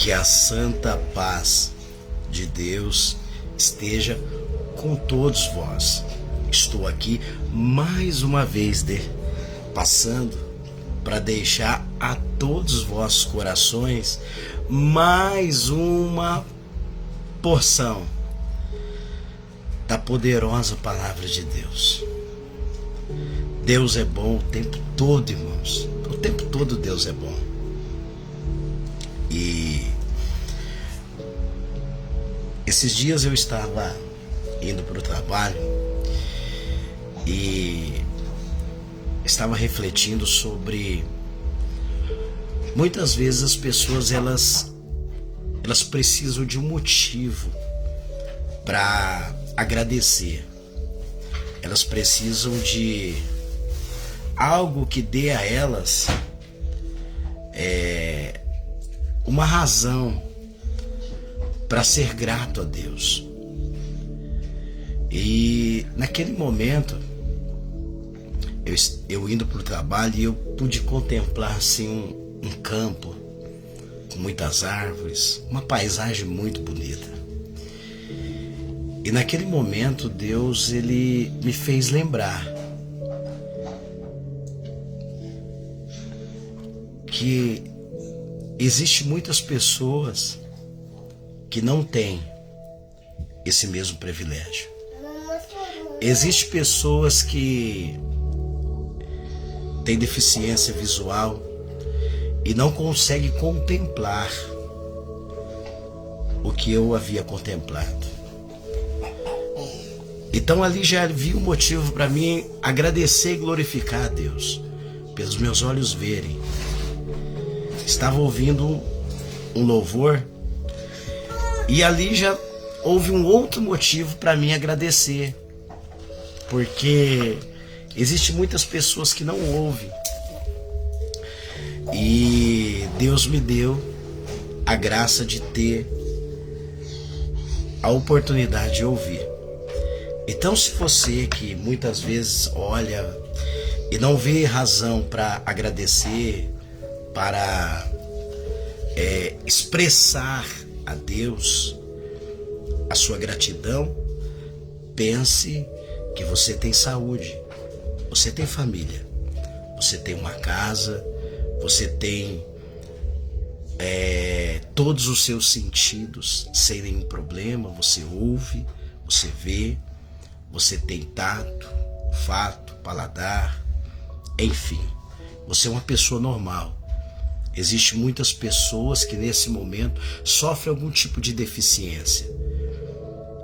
Que a santa paz de Deus esteja com todos vós. Estou aqui mais uma vez passando para deixar a todos os vossos corações mais uma porção da poderosa palavra de Deus. Deus é bom o tempo todo, irmãos. O tempo todo Deus é bom. E esses dias eu estava indo para o trabalho e estava refletindo sobre muitas vezes as pessoas elas precisam de um motivo para agradecer. Elas precisam de algo que dê a elas uma razão para ser grato a Deus. E naquele momento eu indo para o trabalho e eu pude contemplar assim um campo com muitas árvores, uma paisagem muito bonita. E naquele momento Deus ele me fez lembrar que existe muitas pessoas que não têm esse mesmo privilégio. Existem pessoas que têm deficiência visual e não conseguem contemplar o que eu havia contemplado. Então ali já vi um motivo para mim agradecer e glorificar a Deus pelos meus olhos verem. Estava ouvindo um louvor e ali já houve um outro motivo para mim agradecer, porque existem muitas pessoas que não ouvem e Deus me deu a graça de ter a oportunidade de ouvir. Então, se você que muitas vezes olha e não vê razão para agradecer, para expressar a Deus a sua gratidão, pense que você tem saúde, você tem família, você tem uma casa, você tem todos os seus sentidos sem nenhum problema, você ouve, você vê, você tem tato, olfato, paladar, enfim, você é uma pessoa normal. Existem muitas pessoas que nesse momento sofrem algum tipo de deficiência.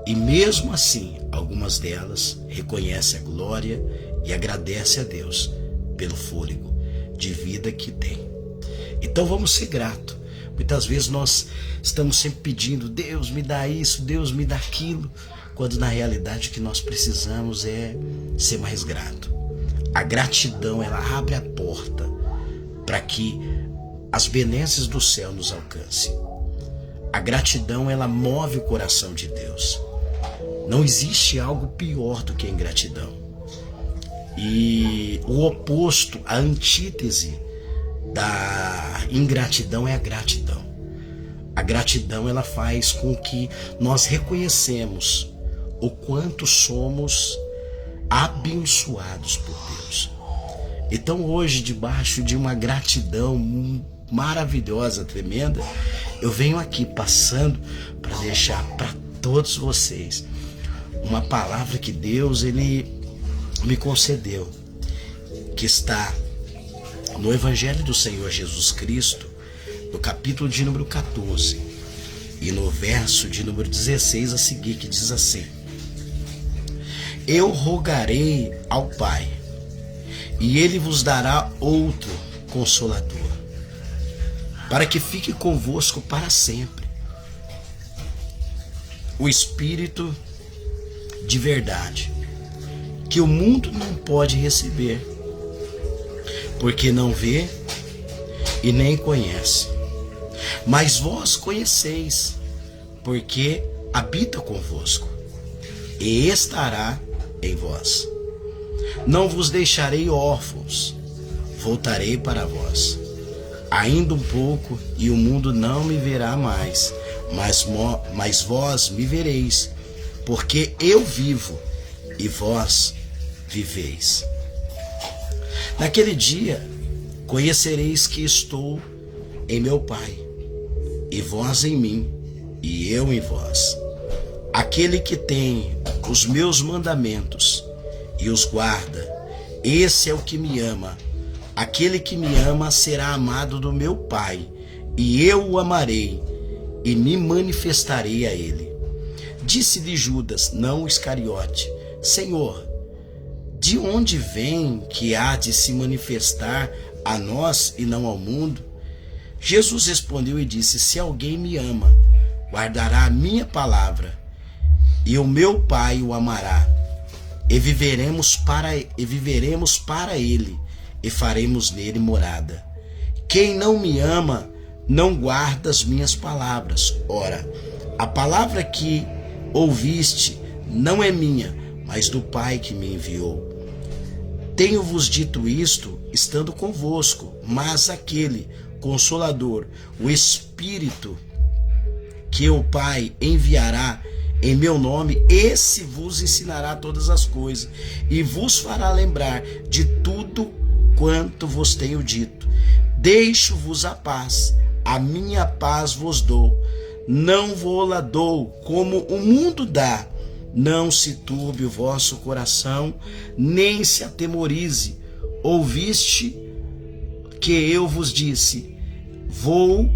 E mesmo assim, algumas delas reconhecem a glória e agradecem a Deus pelo fôlego de vida que tem. Então vamos ser gratos. Muitas vezes nós estamos sempre pedindo, Deus me dá isso, Deus me dá aquilo, quando na realidade o que nós precisamos é ser mais grato. A gratidão, ela abre a porta para que as benesses do céu nos alcancem. A gratidão, ela move o coração de Deus. Não existe algo pior do que a ingratidão. E o oposto, a antítese da ingratidão é a gratidão. A gratidão, ela faz com que nós reconhecemos o quanto somos abençoados por Deus. Então hoje, debaixo de uma gratidão maravilhosa, tremenda, eu venho aqui passando para deixar para todos vocês uma palavra que Deus ele me concedeu, que está no Evangelho do Senhor Jesus Cristo, no capítulo de número 14 e no verso de número 16 a seguir, que diz assim: Eu rogarei ao Pai, e Ele vos dará outro Consolador, para que fique convosco para sempre, o Espírito de verdade, que o mundo não pode receber, porque não vê e nem conhece. Mas vós conheceis, porque habita convosco e estará em vós. Não vos deixarei órfãos, voltarei para vós. Ainda um pouco e o mundo não me verá mais, mas vós me vereis, porque eu vivo e vós viveis. Naquele dia conhecereis que estou em meu Pai, e vós em mim, e eu em vós. Aquele que tem os meus mandamentos e os guarda, esse é o que me ama. Aquele que me ama será amado do meu Pai, e eu o amarei e me manifestarei a ele. Disse-lhe Judas, não Iscariote: Senhor, de onde vem que há de se manifestar a nós e não ao mundo? Jesus respondeu e disse: se alguém me ama, guardará a minha palavra, e o meu Pai o amará, e viveremos para ele, e faremos nele morada. Quem não me ama, não guarda as minhas palavras. Ora, a palavra que ouviste não é minha, mas do Pai que me enviou. Tenho-vos dito isto, estando convosco, mas aquele Consolador, o Espírito, que o Pai enviará em meu nome, esse vos ensinará todas as coisas, e vos fará lembrar de tudo quanto vos tenho dito. Deixo-vos a paz, a minha paz vos dou. Não vou-la dou como o mundo dá. Não se turbe o vosso coração, nem se atemorize. Ouviste que eu vos disse: vou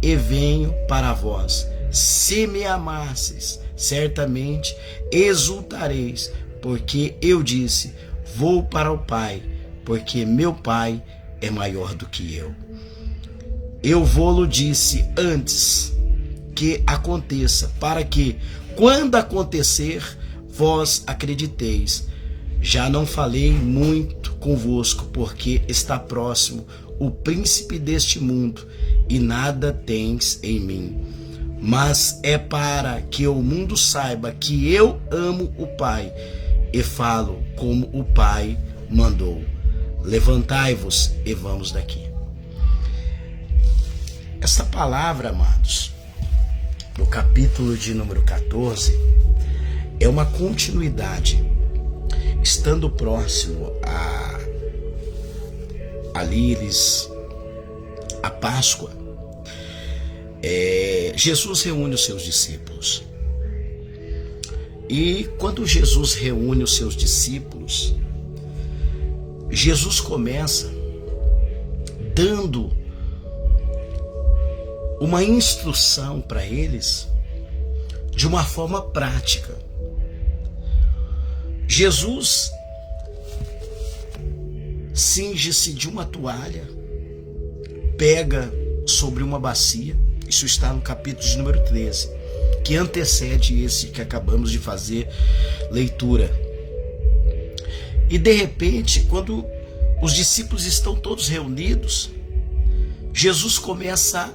e venho para vós. Se me amasseis, certamente exultareis, porque eu disse: vou para o Pai, porque meu Pai é maior do que eu. Eu vou-lo disse antes que aconteça, para que, quando acontecer, vós acrediteis. Já não falei muito convosco, porque está próximo o príncipe deste mundo, e nada tens em mim. Mas é para que o mundo saiba que eu amo o Pai, e falo como o Pai mandou. Levantai-vos e vamos daqui. Essa palavra, amados, no capítulo de número 14, é uma continuidade. Estando próximo a Líris, a Páscoa, Jesus reúne os seus discípulos. E quando Jesus reúne os seus discípulos, Jesus começa dando uma instrução para eles de uma forma prática. Jesus cinge-se de uma toalha, pega sobre uma bacia, isso está no capítulo de número 13, que antecede esse que acabamos de fazer leitura. E de repente, quando os discípulos estão todos reunidos, Jesus começa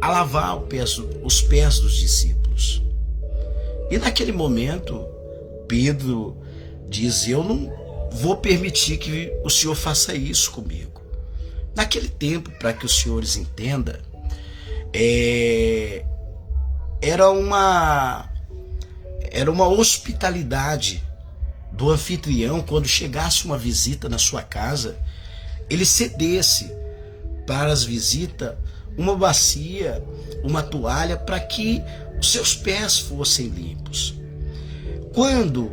a lavar os pés dos discípulos. E naquele momento, Pedro diz: eu não vou permitir que o Senhor faça isso comigo. Naquele tempo, para que os senhores entendam, era uma hospitalidade do anfitrião, quando chegasse uma visita na sua casa, ele cedesse para as visitas uma bacia, uma toalha, para que os seus pés fossem limpos. Quando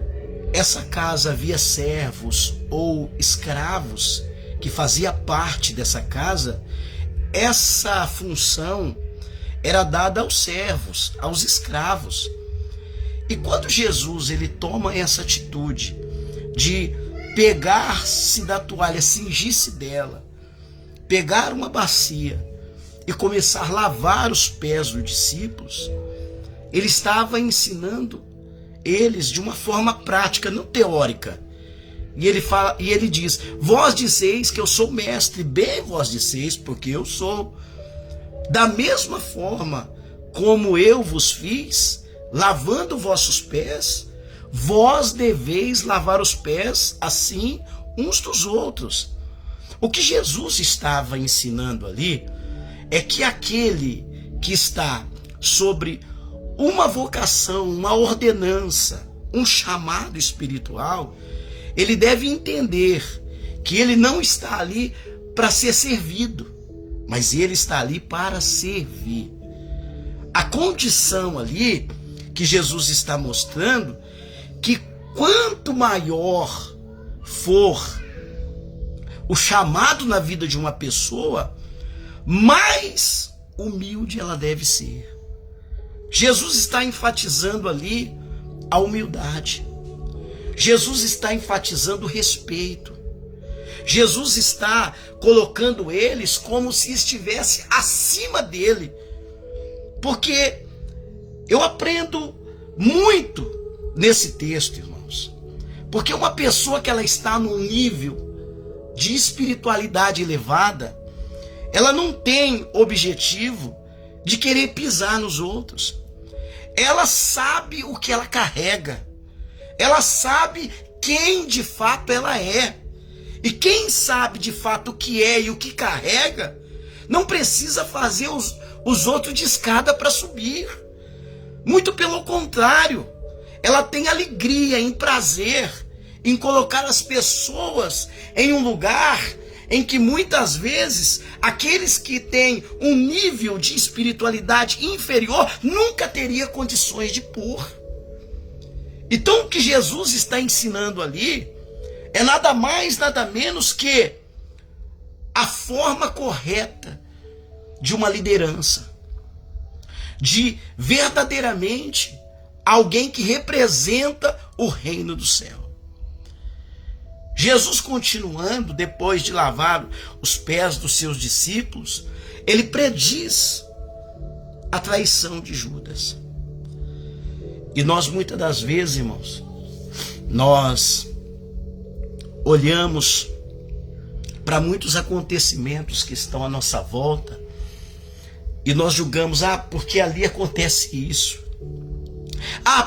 essa casa havia servos ou escravos que fazia parte dessa casa, essa função era dada aos servos, aos escravos. E quando Jesus ele toma essa atitude de pegar-se da toalha, cingir-se dela, pegar uma bacia e começar a lavar os pés dos discípulos, ele estava ensinando eles de uma forma prática, não teórica. E ele diz: vós disseis que eu sou mestre, bem vós disseis, porque eu sou. Da mesma forma como eu vos fiz, lavando vossos pés, vós deveis lavar os pés assim uns dos outros. O que Jesus estava ensinando ali é que aquele que está sobre uma vocação, uma ordenança, um chamado espiritual, ele deve entender que ele não está ali para ser servido, mas ele está ali para servir. A condição ali que Jesus está mostrando, que quanto maior for o chamado na vida de uma pessoa, mais humilde ela deve ser. Jesus está enfatizando ali a humildade. Jesus está enfatizando o respeito. Jesus está colocando eles como se estivesse acima dele. Porque eu aprendo muito nesse texto, irmãos. Porque uma pessoa que ela está num nível de espiritualidade elevada, ela não tem objetivo de querer pisar nos outros. Ela sabe o que ela carrega. Ela sabe quem de fato ela é. E quem sabe de fato o que é e o que carrega, não precisa fazer os outros de escada para subir. Muito pelo contrário, ela tem alegria, em prazer, em colocar as pessoas em um lugar em que muitas vezes aqueles que têm um nível de espiritualidade inferior nunca teria condições de pôr. Então o que Jesus está ensinando ali é nada mais, nada menos que a forma correta de uma liderança, de verdadeiramente alguém que representa o reino do céu. Jesus, continuando, depois de lavar os pés dos seus discípulos, ele prediz a traição de Judas. E nós muitas das vezes, irmãos, nós olhamos para muitos acontecimentos que estão à nossa volta e nós julgamos, porque ali acontece isso,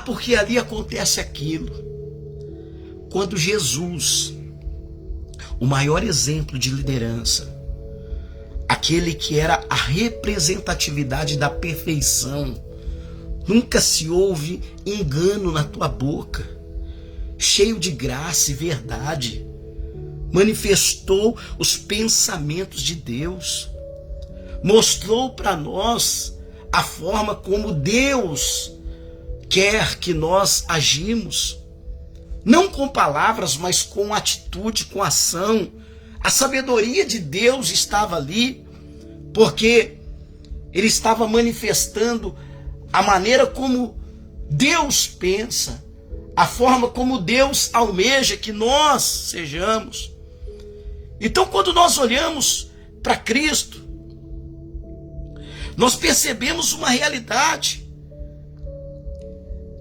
porque ali acontece aquilo. Quando Jesus, o maior exemplo de liderança, aquele que era a representatividade da perfeição, nunca se ouve engano na tua boca, cheio de graça e verdade, manifestou os pensamentos de Deus, mostrou para nós a forma como Deus quer que nós agimos, não com palavras, mas com atitude, com ação. A sabedoria de Deus estava ali, porque ele estava manifestando a maneira como Deus pensa, a forma como Deus almeja que nós sejamos. Então, quando nós olhamos para Cristo, nós percebemos uma realidade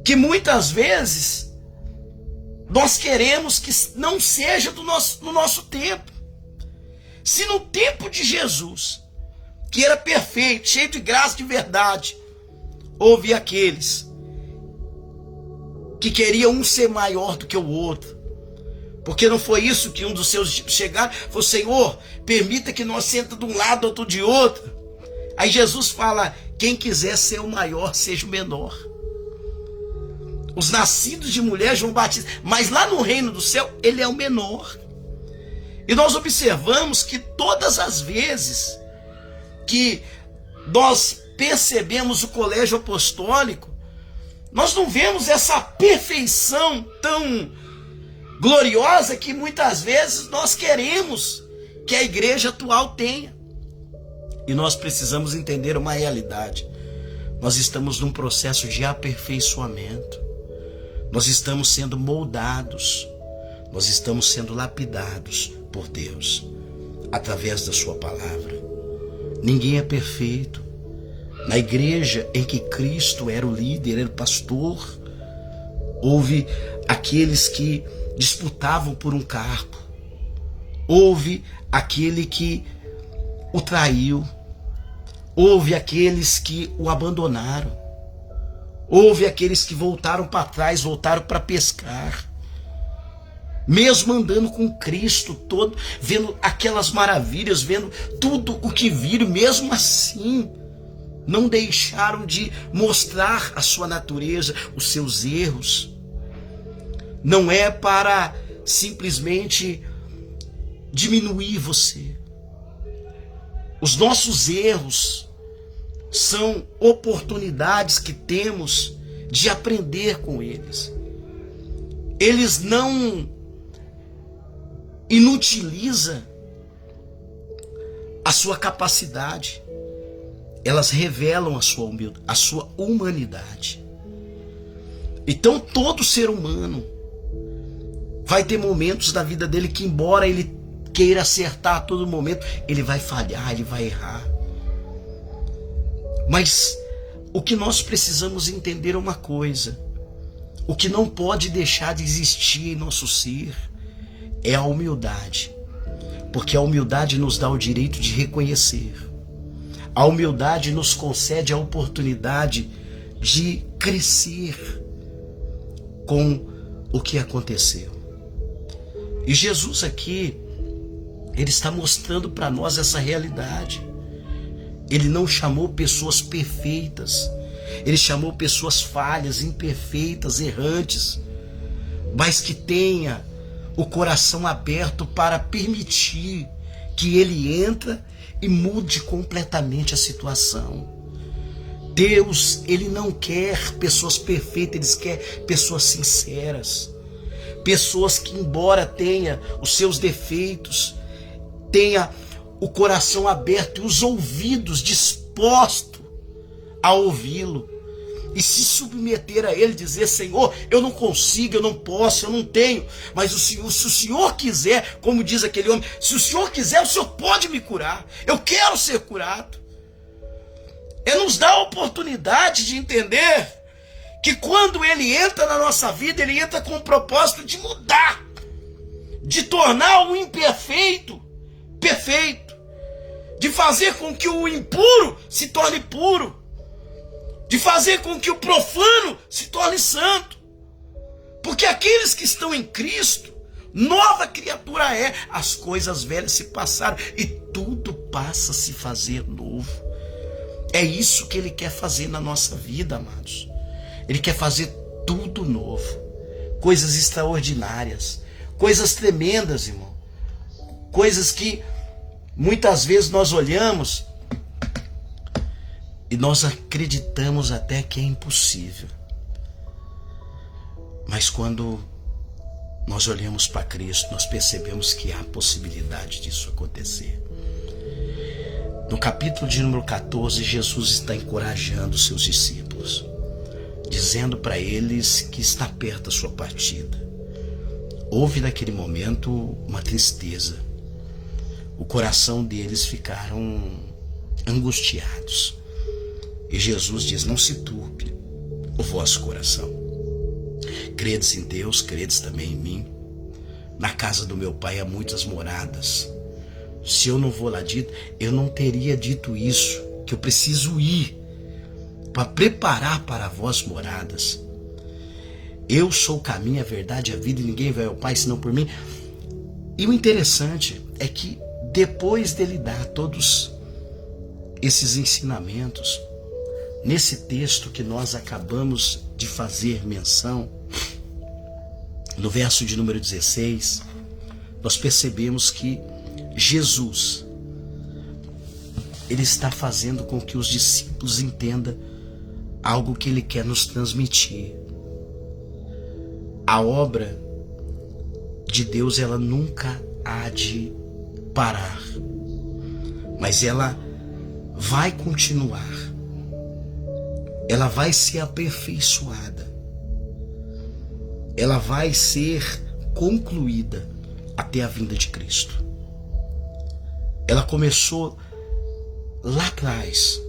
que muitas vezes nós queremos que não seja no nosso tempo. Se no tempo de Jesus, que era perfeito, cheio de graça e de verdade, houve aqueles que queriam um ser maior do que o outro, porque não foi isso que um dos seus discípulos chegaram, falou: Senhor, permita que nós sentemos de um lado, outro de outro. Aí Jesus fala: quem quiser ser o maior, seja o menor. Os nascidos de mulher, João Batista, mas lá no reino do céu, ele é o menor. E nós observamos que todas as vezes que nós percebemos o colégio apostólico, nós não vemos essa perfeição tão gloriosa que muitas vezes nós queremos que a igreja atual tenha. E nós precisamos entender uma realidade. Nós estamos num processo de aperfeiçoamento. Nós estamos sendo moldados, nós estamos sendo lapidados por Deus, através da sua palavra. Ninguém é perfeito. Na igreja em que Cristo era o líder, era o pastor, houve aqueles que disputavam por um cargo, houve aquele que o traiu, houve aqueles que o abandonaram, houve aqueles que voltaram para trás, voltaram para pescar. mesmo andando com Cristo todo, vendo aquelas maravilhas, vendo tudo o que viram, mesmo assim, não deixaram de mostrar a sua natureza, os seus erros. Não é para simplesmente diminuir você. Os nossos erros são oportunidades que temos de aprender com eles. Eles não inutilizam a sua capacidade. Elas revelam a sua humanidade. Então todo ser humano vai ter momentos da vida dele que, embora ele queira acertar a todo momento, ele vai falhar, ele vai errar. Mas o que nós precisamos entender é uma coisa: o que não pode deixar de existir em nosso ser é a humildade, porque a humildade nos dá o direito de reconhecer. A humildade nos concede a oportunidade de crescer com o que aconteceu. E Jesus aqui, ele está mostrando para nós essa realidade. Ele não chamou pessoas perfeitas, ele chamou pessoas falhas, imperfeitas, errantes, mas que tenha o coração aberto para permitir que ele entre e mude completamente a situação. Deus, ele não quer pessoas perfeitas, ele quer pessoas sinceras. Pessoas que, embora tenha os seus defeitos, tenha o coração aberto e os ouvidos dispostos a ouvi-lo e se submeter a ele, dizer: Senhor, eu não consigo, eu não posso, eu não tenho, mas o Senhor, se o Senhor quiser, como diz aquele homem, se o Senhor quiser, o Senhor pode me curar, eu quero ser curado. Ele nos dá a oportunidade de entender que quando ele entra na nossa vida, ele entra com o propósito de mudar, de tornar o imperfeito perfeito, de fazer com que o impuro se torne puro, de fazer com que o profano se torne santo. Porque aqueles que estão em Cristo, nova criatura é. As coisas velhas se passaram e tudo passa a se fazer novo. É isso que ele quer fazer na nossa vida, amados. Ele quer fazer tudo novo. Coisas extraordinárias, coisas tremendas, irmão. Coisas que muitas vezes nós olhamos e nós acreditamos até que é impossível. Mas quando nós olhamos para Cristo, nós percebemos que há possibilidade disso acontecer. No capítulo de número 14, Jesus está encorajando os seus discípulos, dizendo para eles que está perto a sua partida. Houve naquele momento uma tristeza. O coração deles ficaram angustiados. E Jesus diz: não se turbe o vosso coração. Credes em Deus, credes também em mim. Na casa do meu Pai há muitas moradas. Se eu não vou lá dito, eu não teria dito isso, que eu preciso ir para preparar para vós moradas. Eu sou o caminho, a verdade e a vida, e ninguém vai ao Pai senão por mim. E o interessante é que depois dele dar todos esses ensinamentos, nesse texto que nós acabamos de fazer menção, no verso de número 16, nós percebemos que Jesus, ele está fazendo com que os discípulos entendam algo que ele quer nos transmitir. A obra de Deus, ela nunca há de parar, mas ela vai continuar, ela vai ser aperfeiçoada, ela vai ser concluída até a vinda de Cristo. Ela começou lá atrás,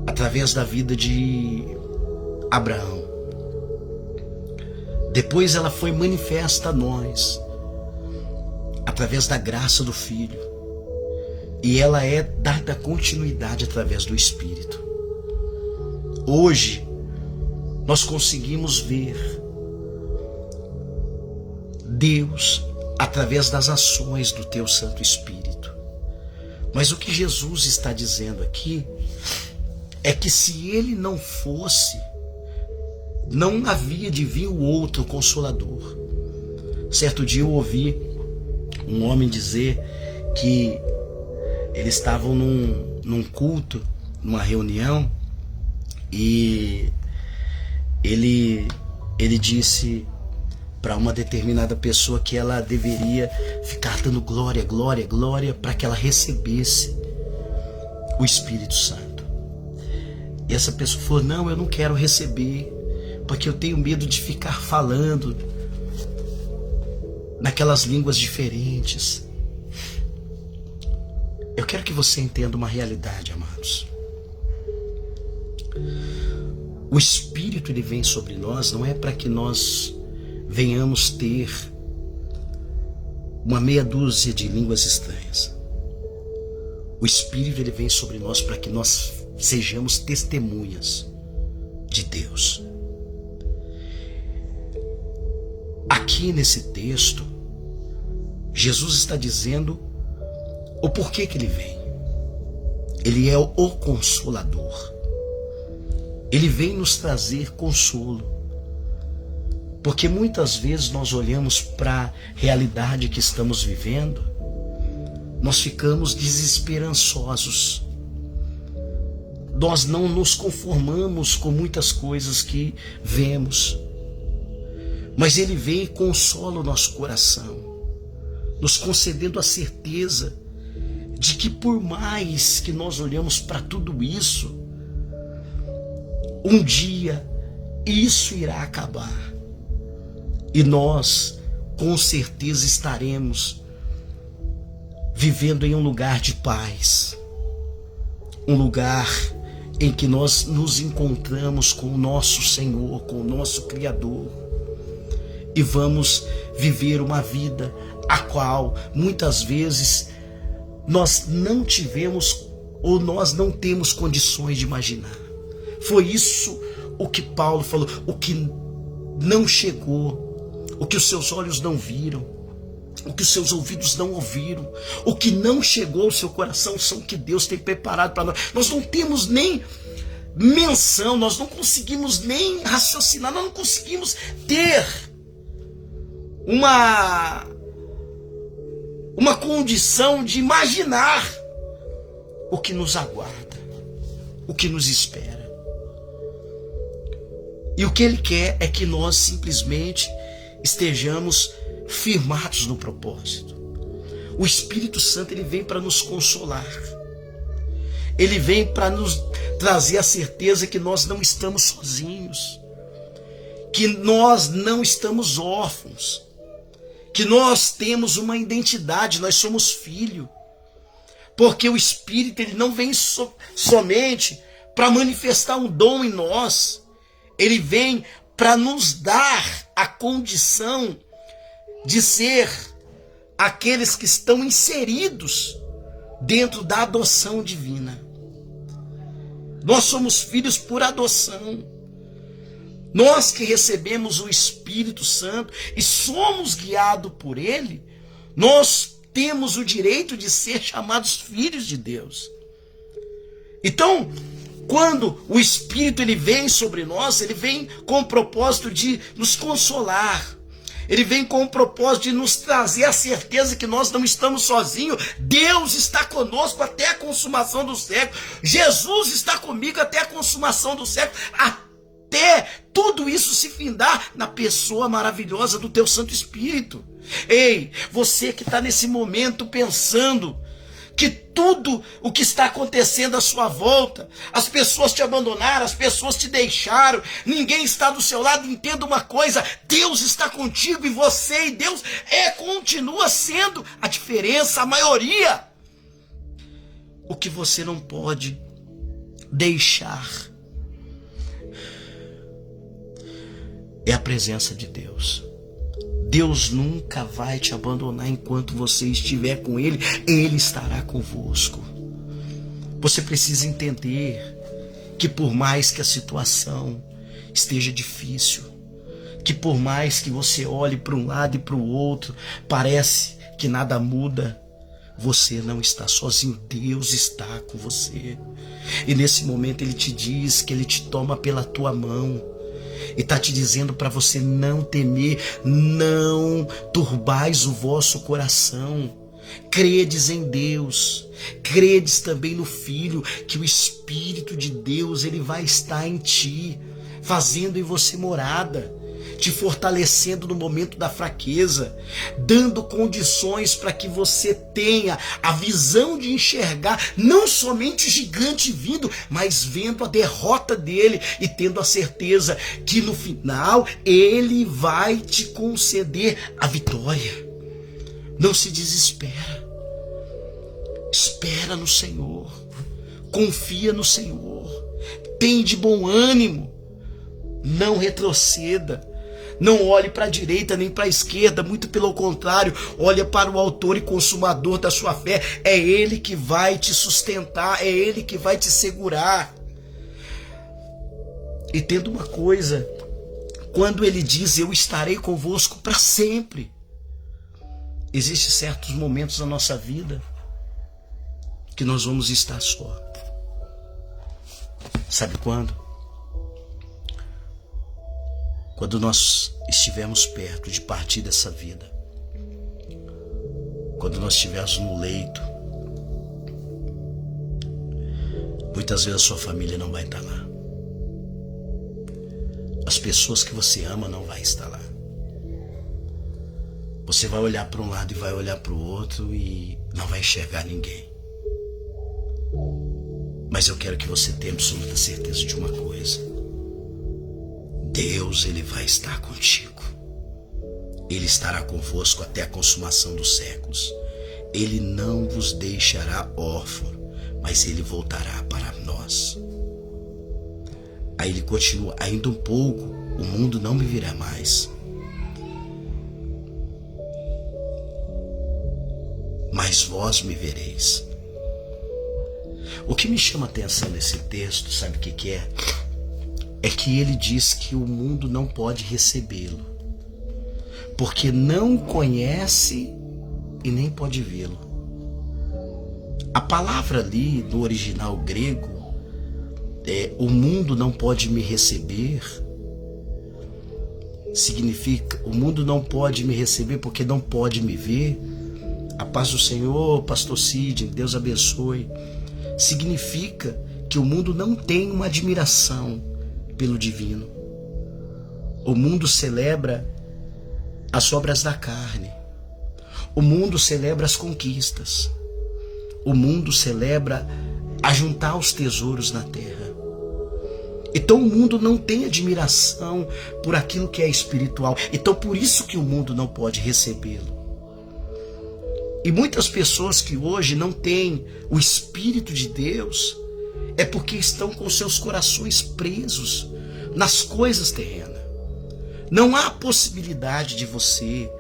através da vida de Abraão. Depois ela foi manifesta a nós, através da graça do Filho. E ela é dada continuidade através do Espírito. Hoje, nós conseguimos ver Deus através das ações do teu Santo Espírito. Mas o que Jesus está dizendo aqui é que se ele não fosse, não havia de vir o outro Consolador. Certo dia eu ouvi um homem dizer que eles estavam num culto, numa reunião, e ele disse para uma determinada pessoa que ela deveria ficar dando glória, glória, glória, para que ela recebesse o Espírito Santo. E essa pessoa falou: não, eu não quero receber, porque eu tenho medo de ficar falando naquelas línguas diferentes. Eu quero que você entenda uma realidade, amados. O Espírito, ele vem sobre nós não é para que nós venhamos ter uma meia dúzia de línguas estranhas. O Espírito, ele vem sobre nós para que nós sejamos testemunhas de Deus. Aqui nesse texto, Jesus está dizendo o porquê que ele vem. Ele é o Consolador. Ele vem nos trazer consolo. Porque muitas vezes nós olhamos para a realidade que estamos vivendo, nós ficamos desesperançosos. Nós não nos conformamos com muitas coisas que vemos. Mas ele vem e consola o nosso coração, nos concedendo a certeza de que por mais que nós olhamos para tudo isso, um dia isso irá acabar. E nós, com certeza, estaremos vivendo em um lugar de paz. Um lugar em que nós nos encontramos com o nosso Senhor, com o nosso Criador. E vamos viver uma vida a qual muitas vezes nós não tivemos ou nós não temos condições de imaginar. Foi isso o que Paulo falou, o que não chegou, o que os seus olhos não viram, o que os seus ouvidos não ouviram, o que não chegou ao seu coração são o que Deus tem preparado para nós. Nós não temos nem menção, nós não conseguimos nem raciocinar, nós não conseguimos ter uma condição de imaginar o que nos aguarda, o que nos espera. E o que ele quer é que nós simplesmente estejamos firmados no propósito. O Espírito Santo, ele vem para nos consolar. Ele vem para nos trazer a certeza que nós não estamos sozinhos, que nós não estamos órfãos, que nós temos uma identidade, nós somos filho. Porque o Espírito, ele não vem somente para manifestar um dom em nós, ele vem para nos dar a condição de ser aqueles que estão inseridos dentro da adoção divina. Nós somos filhos por adoção. Nós que recebemos o Espírito Santo e somos guiados por ele, nós temos o direito de ser chamados filhos de Deus. Então, quando o Espírito ele vem sobre nós, ele vem com o propósito de nos consolar. Ele vem com o propósito de nos trazer a certeza que nós não estamos sozinhos. Deus está conosco até a consumação do século. Jesus está comigo até a consumação do século. Até tudo isso se findar na pessoa maravilhosa do teu Santo Espírito. Ei, você que está nesse momento pensando que tudo o que está acontecendo à sua volta, as pessoas te abandonaram, as pessoas te deixaram, ninguém está do seu lado, entenda uma coisa: Deus está contigo, e você e Deus continua sendo a diferença, a maioria. O que você não pode deixar é a presença de Deus. Deus nunca vai te abandonar enquanto você estiver com Ele. Ele estará convosco. Você precisa entender que por mais que a situação esteja difícil, que por mais que você olhe para um lado e para o outro, parece que nada muda. Você não está sozinho, Deus está com você. E nesse momento Ele te diz que Ele te toma pela tua mão. E está te dizendo para você não temer, não turbais o vosso coração. Credes em Deus, credes também no Filho, que o Espírito de Deus ele vai estar em ti, fazendo em você morada, te fortalecendo no momento da fraqueza, dando condições para que você tenha a visão de enxergar não somente o gigante vindo, mas vendo a derrota dele e tendo a certeza que no final ele vai te conceder a vitória. Não se desespera, espera no Senhor, confia no Senhor, tem de bom ânimo, não retroceda. Não olhe para a direita nem para a esquerda, muito pelo contrário, olha para o autor e consumador da sua fé. É Ele que vai te sustentar, é Ele que vai te segurar. E tendo uma coisa, quando Ele diz, eu estarei convosco para sempre, existem certos momentos na nossa vida que nós vamos estar só. Sabe quando? Quando nós estivermos perto de partir dessa vida, quando nós estivermos no leito, muitas vezes a sua família não vai estar lá, as pessoas que você ama não vai estar lá, você vai olhar para um lado e vai olhar para o outro e não vai enxergar ninguém. Mas eu quero que você tenha absoluta certeza de uma coisa: Deus, Ele vai estar contigo. Ele estará convosco até a consumação dos séculos. Ele não vos deixará órfão, mas Ele voltará para nós. Aí ele continua, ainda um pouco, o mundo não me virá mais. Mas vós me vereis. O que me chama a atenção nesse texto, sabe o que é? É que ele diz que o mundo não pode recebê-lo, porque não o conhece e nem pode vê-lo. A palavra ali no original grego, o mundo não pode me receber, significa, o mundo não pode me receber porque não pode me ver. A paz do Senhor, pastor Sidney, Deus abençoe. Significa que o mundo não tem uma admiração pelo divino. O mundo celebra as obras da carne. O mundo celebra as conquistas. O mundo celebra ajuntar os tesouros na terra. Então o mundo não tem admiração por aquilo que é espiritual. Então por isso que o mundo não pode recebê-lo. E muitas pessoas que hoje não têm o Espírito de Deus é porque estão com seus corações presos nas coisas terrenas. Não há possibilidade de você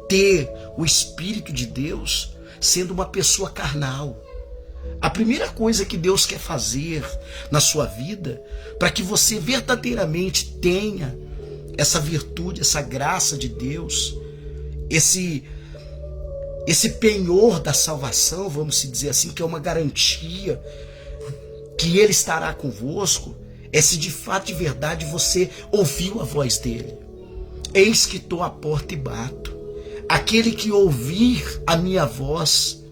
ter o Espírito de Deus sendo uma pessoa carnal. A primeira coisa que Deus quer fazer na sua vida, para que você verdadeiramente tenha essa virtude, essa graça de Deus, esse penhor da salvação, vamos dizer assim, que é uma garantia que Ele estará convosco, é se de fato e verdade você ouviu a voz dele. Eis que estou à porta e bato. Aquele que ouvir a minha voz,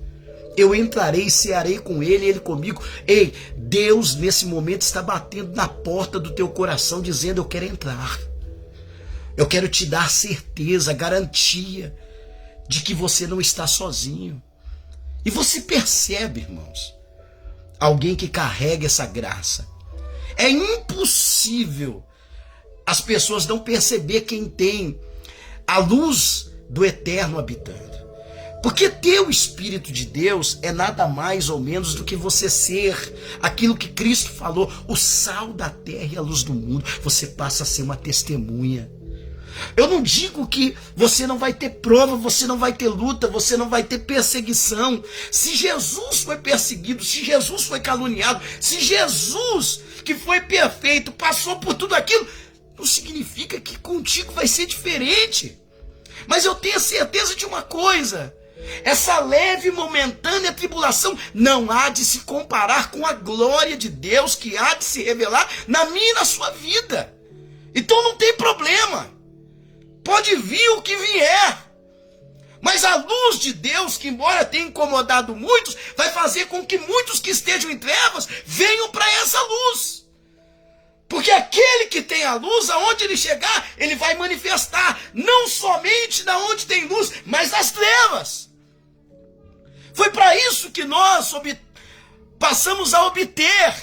eu entrarei e cearei com ele, ele comigo. Ei, Deus nesse momento está batendo na porta do teu coração, dizendo: eu quero entrar. Eu quero te dar certeza, garantia de que você não está sozinho. E você percebe, irmãos, alguém que carrega essa graça. É impossível as pessoas não perceber quem tem a luz do eterno habitando. Porque ter o Espírito de Deus é nada mais ou menos do que você ser aquilo que Cristo falou, o sal da terra e a luz do mundo. Você passa a ser uma testemunha. Eu não digo que você não vai ter prova, você não vai ter luta, você não vai ter perseguição. Se Jesus foi perseguido, se Jesus foi caluniado, se Jesus, que foi perfeito, passou por tudo aquilo, não significa que contigo vai ser diferente. Mas eu tenho certeza de uma coisa: essa leve e momentânea tribulação não há de se comparar com a glória de Deus que há de se revelar na minha e na sua vida. Então não tem problema. Pode vir o que vier. Mas a luz de Deus, que embora tenha incomodado muitos, vai fazer com que muitos que estejam em trevas venham para essa luz. Porque aquele que tem a luz, aonde ele chegar, ele vai manifestar, não somente da onde tem luz, mas das trevas. Foi para isso que nós passamos a obter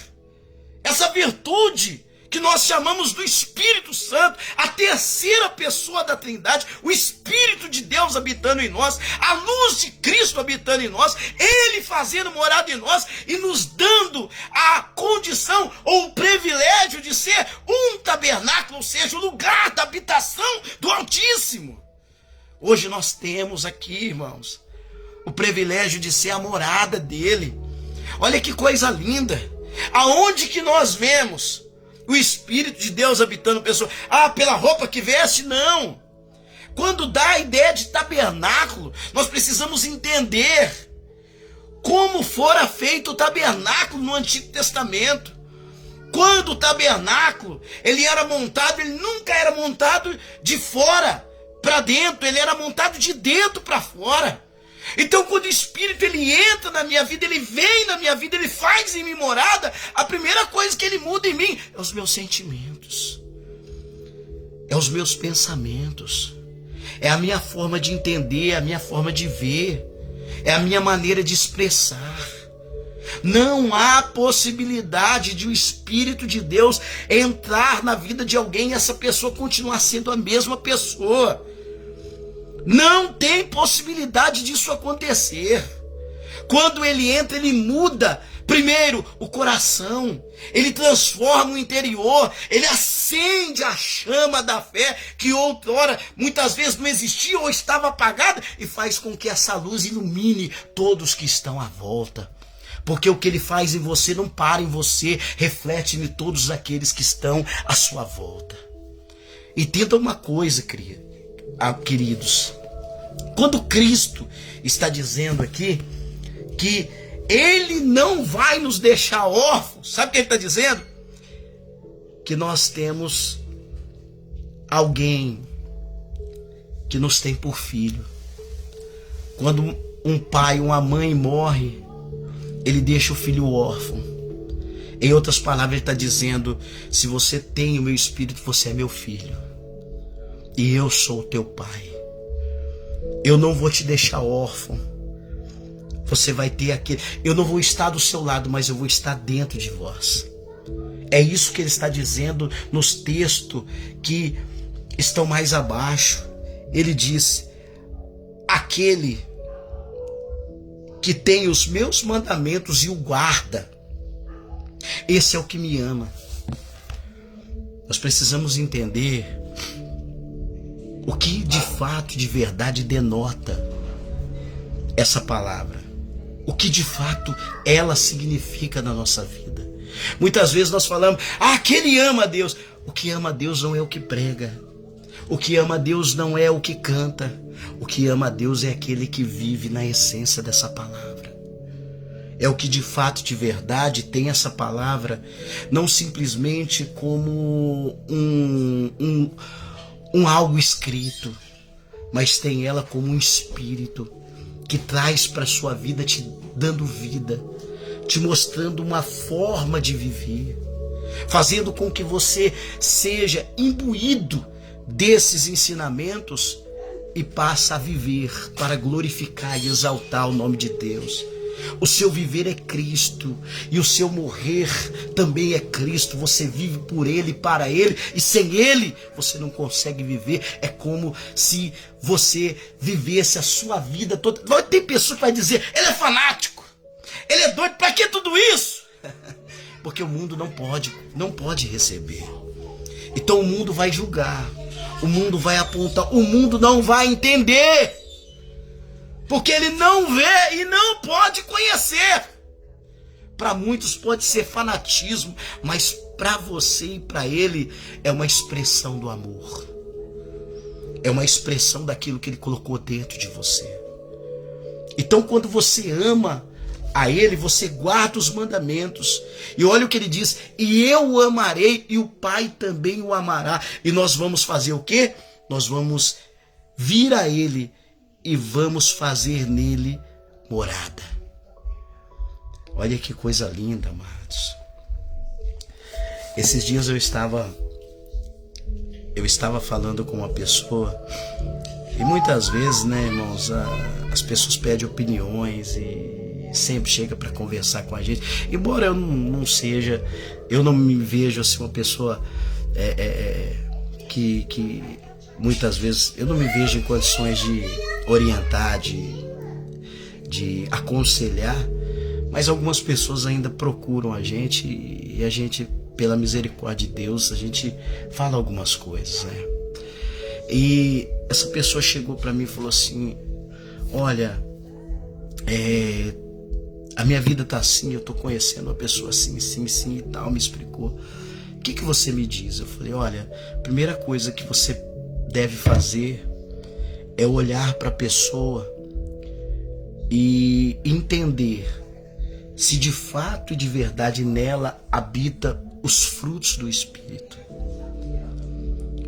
essa virtude que nós chamamos do Espírito Santo, a terceira pessoa da Trindade, o Espírito de Deus habitando em nós, a luz de Cristo habitando em nós, Ele fazendo morada em nós e nos dando a condição ou o privilégio de ser um tabernáculo, ou seja, o lugar da habitação do Altíssimo. Hoje nós temos aqui, irmãos, o privilégio de ser a morada dele. Olha que coisa linda. Aonde que nós vemos o Espírito de Deus habitando pessoa? Ah, pela roupa que veste? Não. Quando dá a ideia de tabernáculo, nós precisamos entender como fora feito o tabernáculo no Antigo Testamento. Quando o tabernáculo, ele era montado, ele nunca era montado de fora para dentro, ele era montado de dentro para fora. Então, quando o Espírito ele entra na minha vida, ele vem na minha vida, ele faz em mim morada, a primeira coisa que ele muda em mim é os meus sentimentos, é os meus pensamentos, é a minha forma de entender, é a minha forma de ver, é a minha maneira de expressar. Não há possibilidade de o Espírito de Deus entrar na vida de alguém e essa pessoa continuar sendo a mesma pessoa. Não tem possibilidade disso acontecer. Quando ele entra, ele muda, primeiro, o coração. Ele transforma o interior. Ele acende a chama da fé que outrora, muitas vezes, não existia ou estava apagada, e faz com que essa luz ilumine todos que estão à volta. Porque o que ele faz em você não para em você, reflete em todos aqueles que estão à sua volta. Entenda uma coisa, queridos. Quando Cristo está dizendo aqui que Ele não vai nos deixar órfãos, sabe o que Ele está dizendo? Que nós temos alguém que nos tem por filho. Quando um pai, uma mãe morre, ele deixa o filho órfão. Em outras palavras, ele está dizendo: se você tem o meu Espírito, você é meu filho. E eu sou o teu pai. Eu não vou te deixar órfão. Você vai ter aquele... Eu não vou estar do seu lado, mas eu vou estar dentro de vós. É isso que ele está dizendo nos textos que estão mais abaixo. Ele diz: aquele que tem os meus mandamentos e o guarda, esse é o que me ama. Nós precisamos entender o que de fato, de verdade, denota essa palavra. O que de fato ela significa na nossa vida. Muitas vezes nós falamos: aquele ama a Deus. O que ama a Deus não é o que prega. O que ama a Deus não é o que canta. O que ama a Deus é aquele que vive na essência dessa palavra. É o que de fato, de verdade, tem essa palavra, não simplesmente como um algo escrito, mas tem ela como um espírito que traz para a sua vida, te dando vida, te mostrando uma forma de viver, fazendo com que você seja imbuído desses ensinamentos e passa a viver para glorificar e exaltar o nome de Deus. O seu viver é Cristo e o seu morrer também é Cristo. Você vive por Ele, para Ele, e sem Ele você não consegue viver. É como se você vivesse a sua vida toda. Vai ter pessoa que vai dizer: ele é fanático, ele é doido, para que tudo isso? Porque o mundo não pode receber. Então o mundo vai julgar, o mundo vai apontar, o mundo não vai entender. Porque ele não vê e não pode conhecer. Para muitos pode ser fanatismo, mas para você e para ele é uma expressão do amor. É uma expressão daquilo que ele colocou dentro de você. Então, quando você ama a ele, você guarda os mandamentos. E olha o que ele diz: e eu o amarei, e o Pai também o amará. E nós vamos fazer o quê? Nós vamos vir a ele e vamos fazer nele morada. Olha que coisa linda, amados. Esses dias eu estava falando com uma pessoa, e muitas vezes, né, irmãos, as pessoas pedem opiniões e sempre chega para conversar com a gente. Embora eu eu não me vejo assim uma pessoa que muitas vezes eu não me vejo em condições de orientar, de aconselhar, mas algumas pessoas ainda procuram a gente e a gente, pela misericórdia de Deus, a gente fala algumas coisas, né? E essa pessoa chegou para mim e falou assim: olha, a minha vida tá assim, eu tô conhecendo uma pessoa assim e tal, me explicou. O que você me diz? Eu falei: olha, a primeira coisa que você deve fazer é olhar para a pessoa e entender se de fato e de verdade nela habita os frutos do Espírito.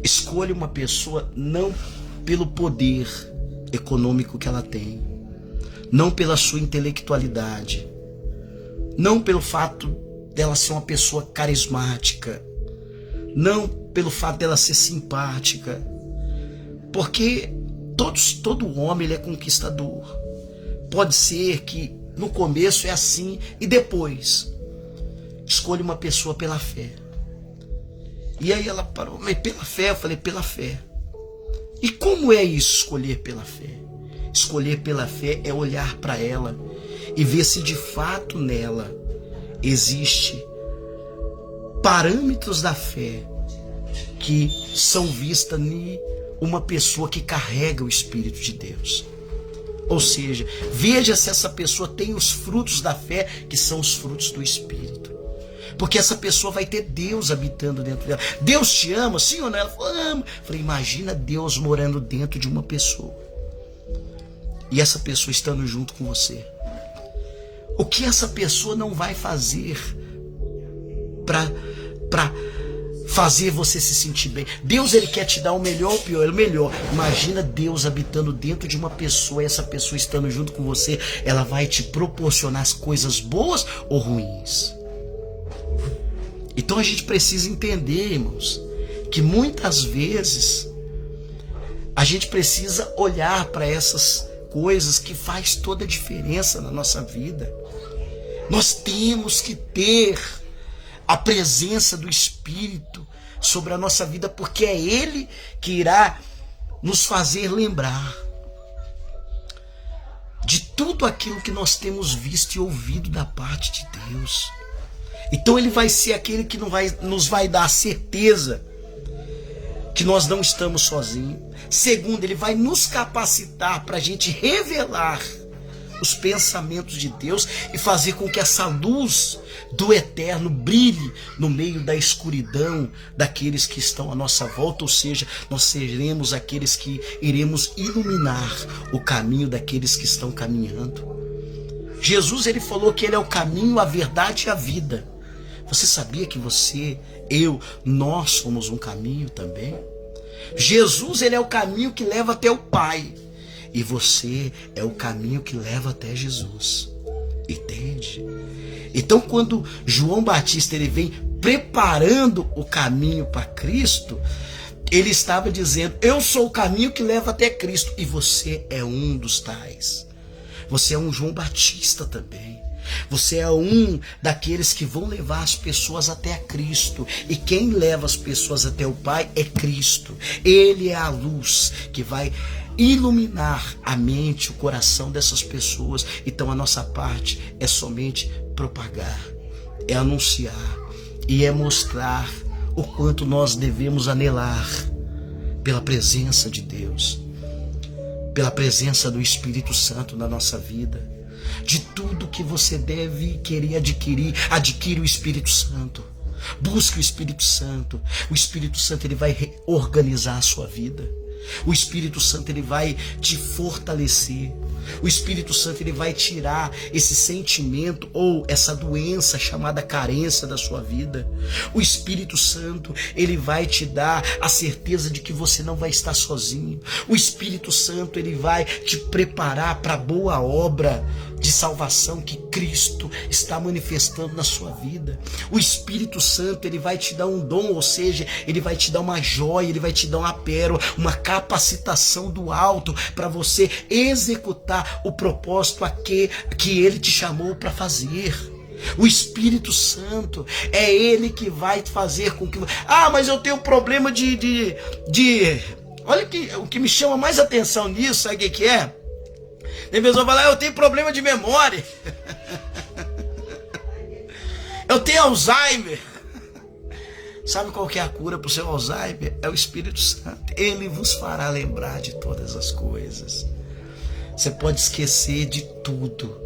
Escolha uma pessoa não pelo poder econômico que ela tem, não pela sua intelectualidade, não pelo fato dela ser uma pessoa carismática, não pelo fato dela ser simpática, porque todo homem ele é conquistador. Pode ser que no começo é assim e depois escolha uma pessoa pela fé. E aí ela parou: mas pela fé? Eu falei: pela fé. E como é isso, escolher pela fé? Escolher pela fé é olhar para ela e ver se de fato nela existe parâmetros da fé que são vistos em uma pessoa que carrega o Espírito de Deus. Ou seja, veja se essa pessoa tem os frutos da fé, que são os frutos do Espírito. Porque essa pessoa vai ter Deus habitando dentro dela. Deus te ama, sim ou não? Ela falou: ama. Eu falei: imagina Deus morando dentro de uma pessoa. E essa pessoa estando junto com você. O que essa pessoa não vai fazer para fazer você se sentir bem? Deus, ele quer te dar o melhor ou o pior? O melhor. Imagina Deus habitando dentro de uma pessoa, e essa pessoa estando junto com você, ela vai te proporcionar as coisas boas ou ruins. Então a gente precisa entender, irmãos, que muitas vezes a gente precisa olhar para essas coisas que faz toda a diferença na nossa vida. Nós temos que ter a presença do Espírito sobre a nossa vida, porque é Ele que irá nos fazer lembrar de tudo aquilo que nós temos visto e ouvido da parte de Deus. Então ele vai ser aquele que nos vai dar a certeza que nós não estamos sozinhos. Segundo, ele vai nos capacitar para a gente revelar os pensamentos de Deus e fazer com que essa luz do eterno brilhe no meio da escuridão daqueles que estão à nossa volta. Ou seja, nós seremos aqueles que iremos iluminar o caminho daqueles que estão caminhando. Jesus, ele falou que ele é o caminho, a verdade e a vida. Você sabia que você, nós somos um caminho também? Jesus, ele é o caminho que leva até o Pai. E você é o caminho que leva até Jesus. Entende? Então, quando João Batista ele vem preparando o caminho para Cristo, ele estava dizendo: eu sou o caminho que leva até Cristo. E você é um dos tais. Você é um João Batista também. Você é um daqueles que vão levar as pessoas até a Cristo. E quem leva as pessoas até o Pai é Cristo. Ele é a luz que vai iluminar a mente, o coração dessas pessoas. Então a nossa parte é somente propagar, é anunciar e é mostrar o quanto nós devemos anelar pela presença de Deus, pela presença do Espírito Santo na nossa vida. De tudo que você deve querer adquirir, adquire o Espírito Santo. Busque o Espírito Santo. O Espírito Santo ele vai reorganizar a sua vida. O Espírito Santo ele vai te fortalecer. O Espírito Santo ele vai tirar esse sentimento ou essa doença chamada carência da sua vida. O Espírito Santo ele vai te dar a certeza de que você não vai estar sozinho. O Espírito Santo ele vai te preparar para a boa obra de salvação que Cristo está manifestando na sua vida. O Espírito Santo ele vai te dar um dom, ou seja, ele vai te dar uma joia, ele vai te dar uma pérola, uma capacitação do alto para você executar o propósito que ele te chamou para fazer. O Espírito Santo é ele que vai fazer com que... mas eu tenho um problema de... Olha o que me chama mais atenção nisso, sabe o que é? Tem pessoa que fala, eu tenho problema de memória. Eu tenho Alzheimer. Sabe qual que é a cura para o seu Alzheimer? É o Espírito Santo. Ele vos fará lembrar de todas as coisas. Você pode esquecer de tudo,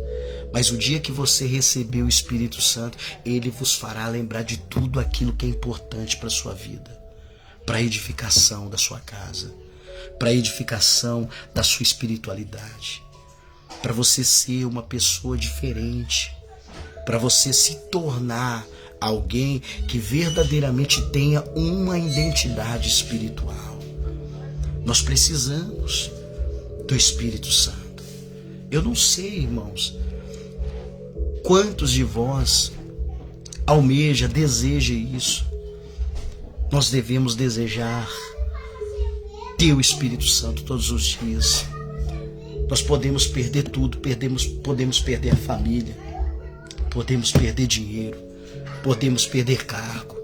mas o dia que você receber o Espírito Santo, ele vos fará lembrar de tudo aquilo que é importante para a sua vida, para a edificação da sua casa, para a edificação da sua espiritualidade, para você ser uma pessoa diferente, para você se tornar alguém que verdadeiramente tenha uma identidade espiritual. Nós precisamos do Espírito Santo. Eu não sei, irmãos, quantos de vós almeja, deseja isso. Nós devemos desejar ter o Espírito Santo todos os dias. Nós podemos perder tudo, podemos perder a família, podemos perder dinheiro, podemos perder cargo,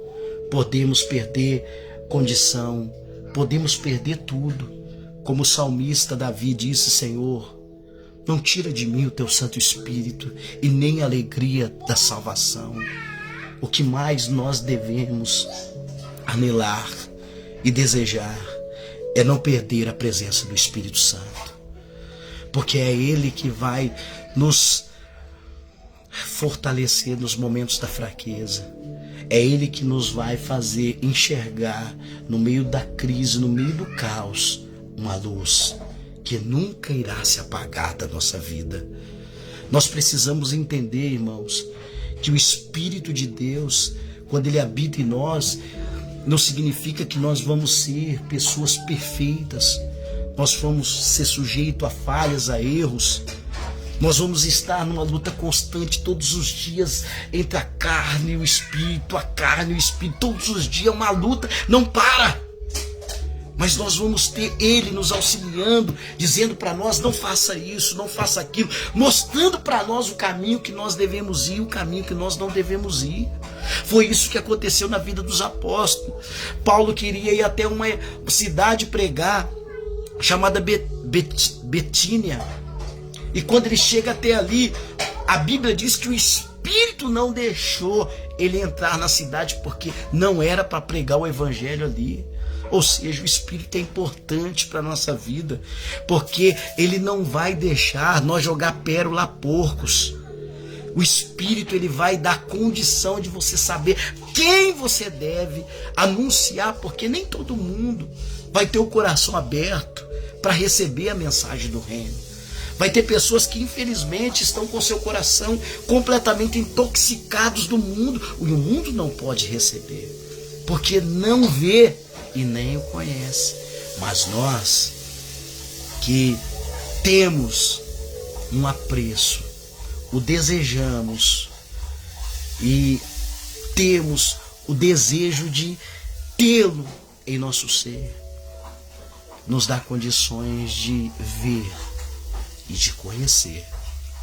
podemos perder condição, podemos perder tudo. Como o salmista Davi disse, Senhor, não tira de mim o teu Santo Espírito e nem a alegria da salvação. O que mais nós devemos anelar e desejar é não perder a presença do Espírito Santo, porque é Ele que vai nos fortalecer nos momentos da fraqueza. É Ele que nos vai fazer enxergar no meio da crise, no meio do caos, uma luz que nunca irá se apagar da nossa vida. Nós precisamos entender, irmãos, que o Espírito de Deus, quando Ele habita em nós, não significa que nós vamos ser pessoas perfeitas, nós vamos ser sujeitos a falhas, a erros. Nós vamos estar numa luta constante todos os dias entre a carne e o Espírito, a carne e o Espírito, todos os dias uma luta, não para. Mas nós vamos ter Ele nos auxiliando, dizendo para nós, não faça isso, não faça aquilo, mostrando para nós o caminho que nós devemos ir e o caminho que nós não devemos ir. Foi isso que aconteceu na vida dos apóstolos. Paulo queria ir até uma cidade pregar, chamada Betínia. E quando ele chega até ali, a Bíblia diz que o Espírito não deixou ele entrar na cidade, porque não era para pregar o Evangelho ali. Ou seja, o Espírito é importante para a nossa vida, porque ele não vai deixar nós jogar pérola a porcos. O Espírito ele vai dar condição de você saber quem você deve anunciar, porque nem todo mundo vai ter o coração aberto para receber a mensagem do reino. Vai ter pessoas que infelizmente estão com seu coração completamente intoxicados do mundo, e o mundo não pode receber, porque não vê e nem o conhece. Mas nós que temos um apreço, o desejamos e temos o desejo de tê-lo em nosso ser, nos dá condições de ver e de conhecer,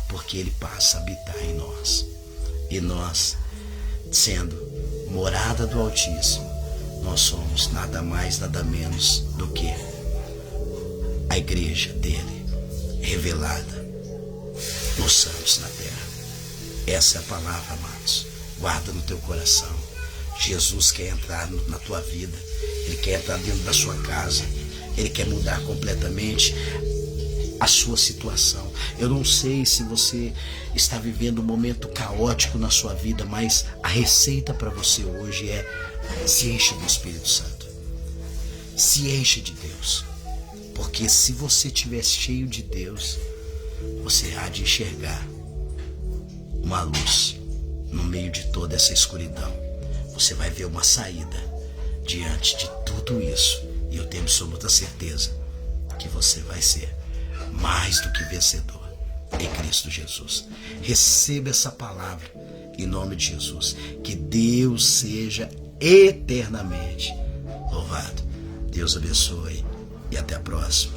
porque Ele passa a habitar em nós. E nós, sendo morada do Altíssimo, nós somos nada mais, nada menos do que a igreja dele, revelada nos santos na terra. Essa é a palavra, amados. Guarda no teu coração. Jesus quer entrar na tua vida. Ele quer entrar dentro da sua casa. Ele quer mudar completamente a sua situação. Eu não sei se você está vivendo um momento caótico na sua vida, mas a receita para você hoje é: se enche do Espírito Santo. Se enche de Deus. Porque se você estiver cheio de Deus, você há de enxergar uma luz no meio de toda essa escuridão. Você vai ver uma saída diante de tudo isso. E eu tenho absoluta certeza que você vai ser mais do que vencedor em Cristo Jesus. Receba essa palavra em nome de Jesus. Que Deus seja eternamente louvado. Deus abençoe e até a próxima.